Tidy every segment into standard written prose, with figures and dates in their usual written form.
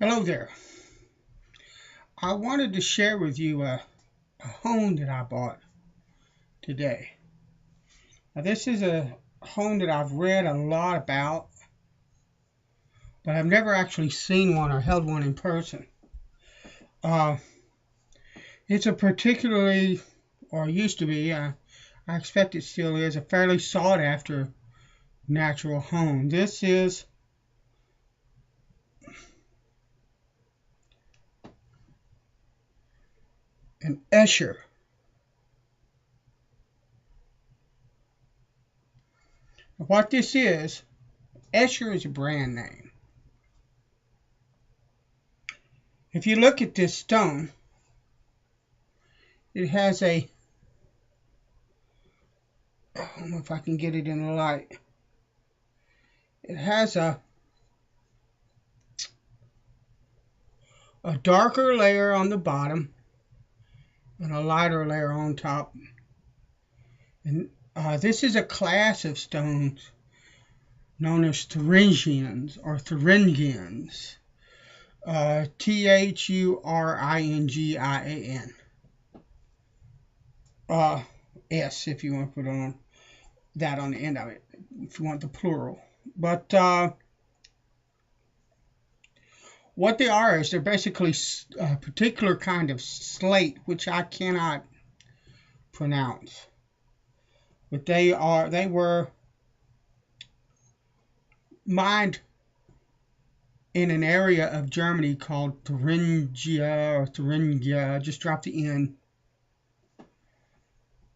Hello there. I wanted to share with you a home that I bought today. Now, this is a home that I've read a lot about, but I've never actually seen one or held one in person. Uh, it's a particularly, or used to be, I expect it still is, a fairly sought after natural home. This is an Escher. What this is, Escher is a brand name. If you look at this stone, it has a, I don't know if I can get it in the light. It has a darker layer on the bottom and a lighter layer on top. And this is a class of stones known as Thuringians or Thuringians. Thuringian. S if you want to put on that on the end of it, if you want the plural. But what they are is they're basically a particular kind of slate, which I cannot pronounce. But they were mined in an area of Germany called Thuringia or Thuringia. Just drop the N.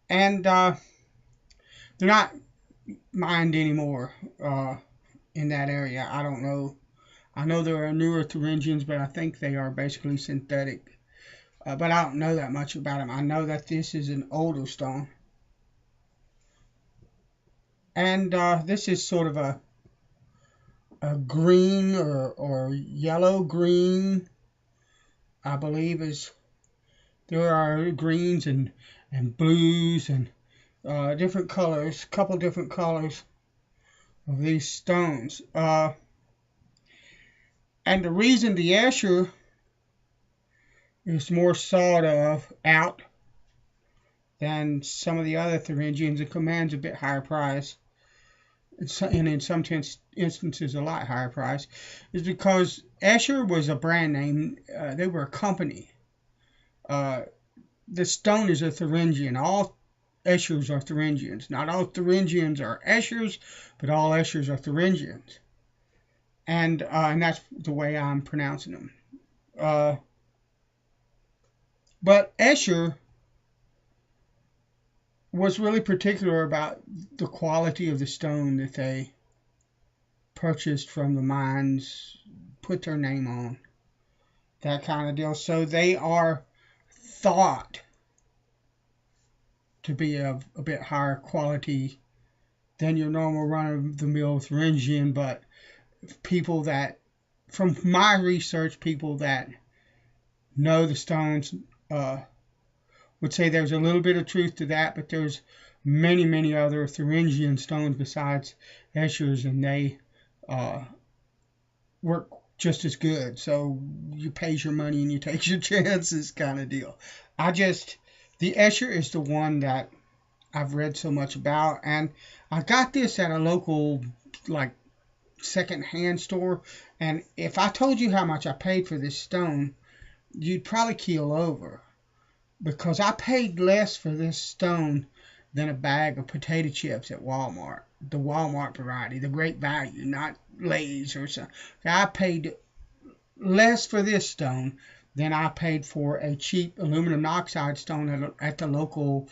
And they're not mined anymore in that area. I don't know. I know there are newer Thuringians, but I think they are basically synthetic. But I don't know that much about them. I know that this is an older stone. And this is sort of a green or yellow green, I believe. There are greens and blues and different colors, couple different colors of these stones. And the reason the Escher is more sought out than some of the other Thuringians, it commands a bit higher price, and in some instances a lot higher price, is because Escher was a brand name. They were a company. The stone is a Thuringian. All Eschers are Thuringians. Not all Thuringians are Eschers, but all Eschers are Thuringians. And that's the way I'm pronouncing them. But Escher was really particular about the quality of the stone that they purchased from the mines, put their name on, that kind of deal. So they are thought to be of a bit higher quality than your normal run-of-the-mill Thuringian, but people that, from my research, people that know the stones would say there's a little bit of truth to that, but there's many, many other Thuringian stones besides Eschers, and they work just as good. So you pay your money and you take your chances kind of deal. The Escher is the one that I've read so much about, and I got this at a local, like, second-hand store, and if I told you how much I paid for this stone, you'd probably keel over, because I paid less for this stone than a bag of potato chips at Walmart, the Walmart variety, the Great Value, not Lay's or something. I paid less for this stone than I paid for a cheap aluminum oxide stone at the local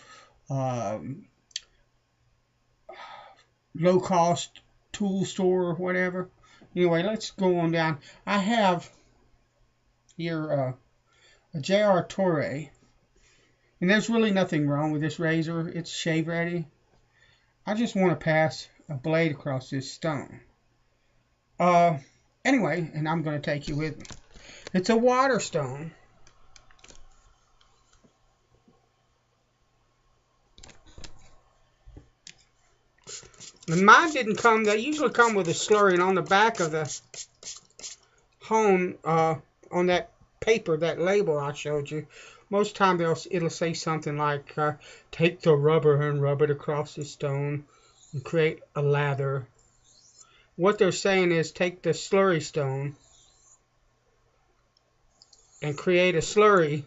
low-cost tool store or whatever. Anyway, let's go on down. I have here a J.R. Torre, and there's really nothing wrong with this razor. It's shave ready. I just want to pass a blade across this stone. Anyway, and I'm going to take you with me. It's a water stone. And mine didn't come. They usually come with a slurry, and on the back of the hone on that paper, that label I showed you, most time it'll say something like, take the rubber and rub it across the stone and create a lather. What they're saying is take the slurry stone and create a slurry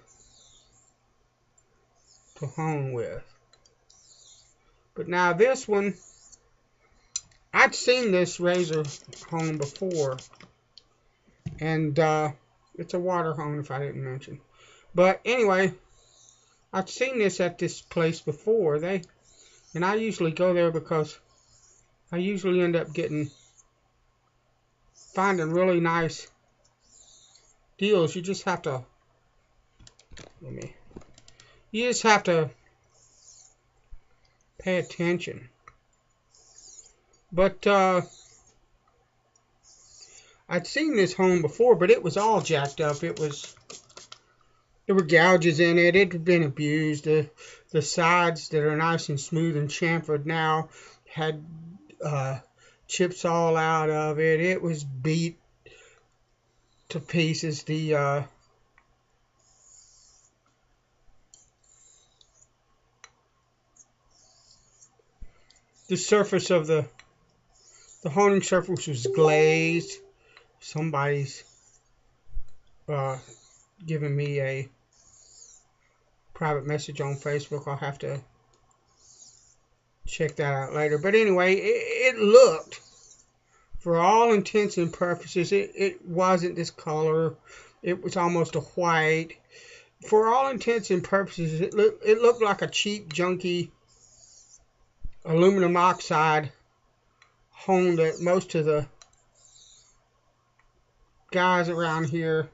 to hone with. But now this one, I'd seen this razor hone before, and it's a water hone if I didn't mention. But anyway, I've seen this at this place before. And I usually go there because I usually end up finding really nice deals. You just have to pay attention. But I'd seen this home before, but it was all jacked up. There were gouges in it. It had been abused. The sides that are nice and smooth and chamfered now had chips all out of it. It was beat to pieces. The surface of the honing surface was glazed. Somebody's giving me a private message on Facebook. I'll have to check that out later. But anyway, it looked, for all intents and purposes, it wasn't this color. It was almost a white. For all intents and purposes, it looked like a cheap, junky aluminum oxide hone that most of the guys around here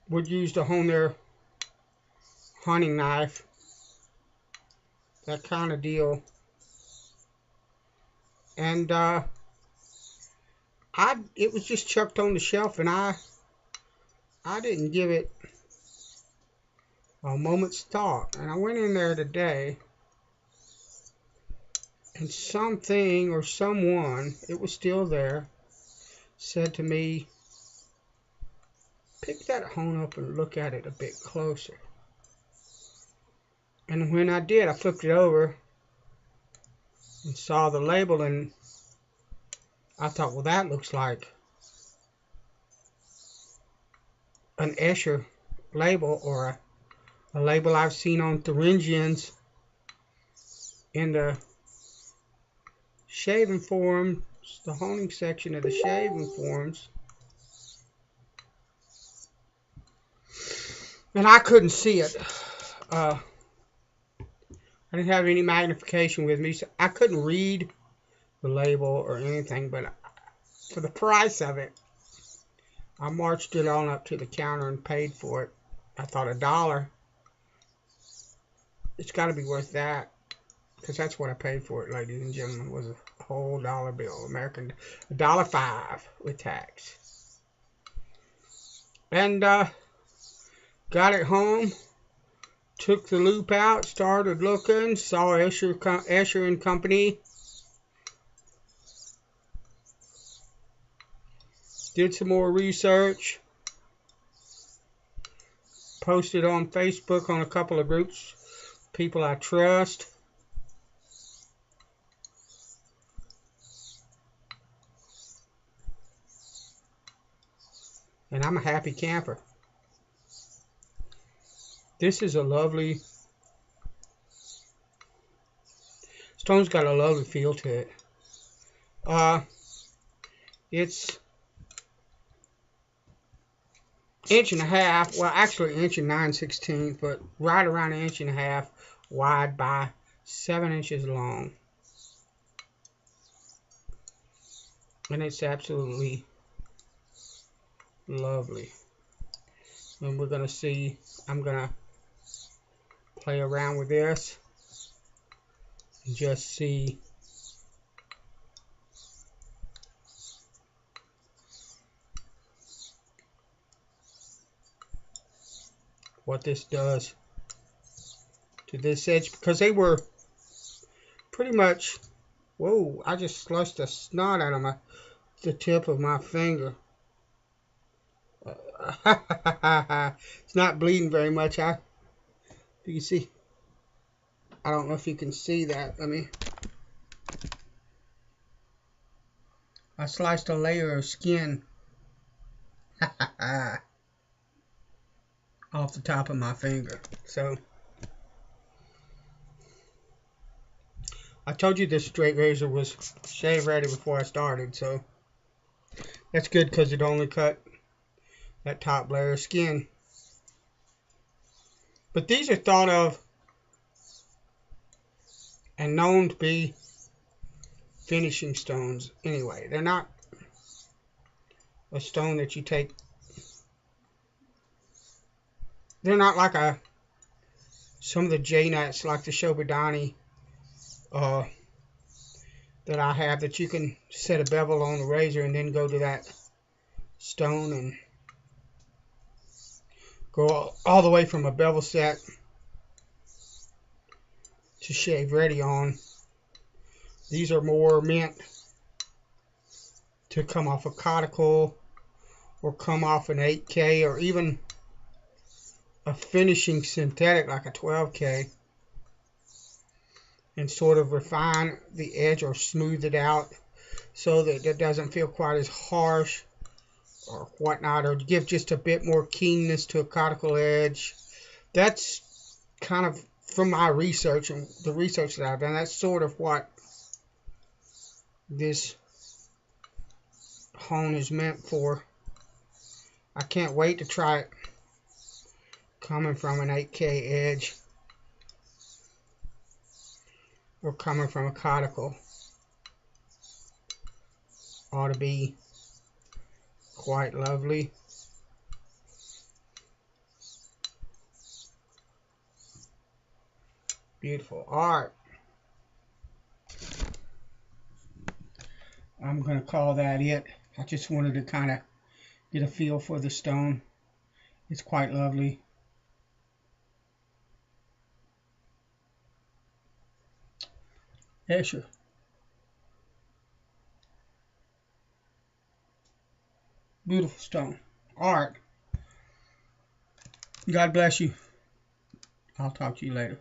would use to hone their hunting knife. That kind of deal. And it was just chucked on the shelf, and I didn't give it a moment's thought. And I went in there today, and something or someone, it was still there, said to me, pick that hone up and look at it a bit closer. And when I did, I flipped it over and saw the label, and I thought, well, that looks like an Escher label, or a label I've seen on Thuringians in the shaving forums, the honing section of the shaving forums. And I couldn't see it. I didn't have any magnification with me, so I couldn't read the label or anything, but for the price of it, I marched it on up to the counter and paid for it. I thought $1. It's got to be worth that, because that's what I paid for it, ladies and gentlemen, was a whole dollar bill, American, $1.05 with tax. And got it home, took the loop out, started looking, saw Escher and Company. Did some more research. Posted on Facebook on a couple of groups, people I trust. And I'm a happy camper. This is a lovely, stone's got a lovely feel to it. It's 1.5 inches, well actually 1.9 inches, but right around 1.5 inches wide by 7 inches long. And it's absolutely lovely. And we're going to see, I'm going to play around with this and just see what this does to this edge, because they were pretty much Whoa, I just slushed the snot out of the tip of my finger. It's not bleeding very much. You can see. I don't know if you can see that. I sliced a layer of skin off the top of my finger. So I told you this straight razor was shave ready before I started, so that's good because it only cut that top layer of skin. But these are thought of and known to be finishing stones anyway. They're not a stone that you take. They're not like some of the J-nuts, like the Shobodani that I have, that you can set a bevel on the razor and then go to that stone and go all the way from a bevel set to shave ready on. These are more meant to come off a cuticle or come off an 8K or even a finishing synthetic like a 12K and sort of refine the edge or smooth it out so that it doesn't feel quite as harsh or whatnot, or give just a bit more keenness to a cuticle edge. That's kind of from my research and the research that I've done. That's sort of what this hone is meant for. I can't wait to try it coming from an 8K edge or coming from a cuticle. Ought to be quite lovely. Beautiful. Alright. I'm going to call that it. I just wanted to kind of get a feel for the stone. It's quite lovely. Escher. Beautiful stone. Alright. God bless you. I'll talk to you later.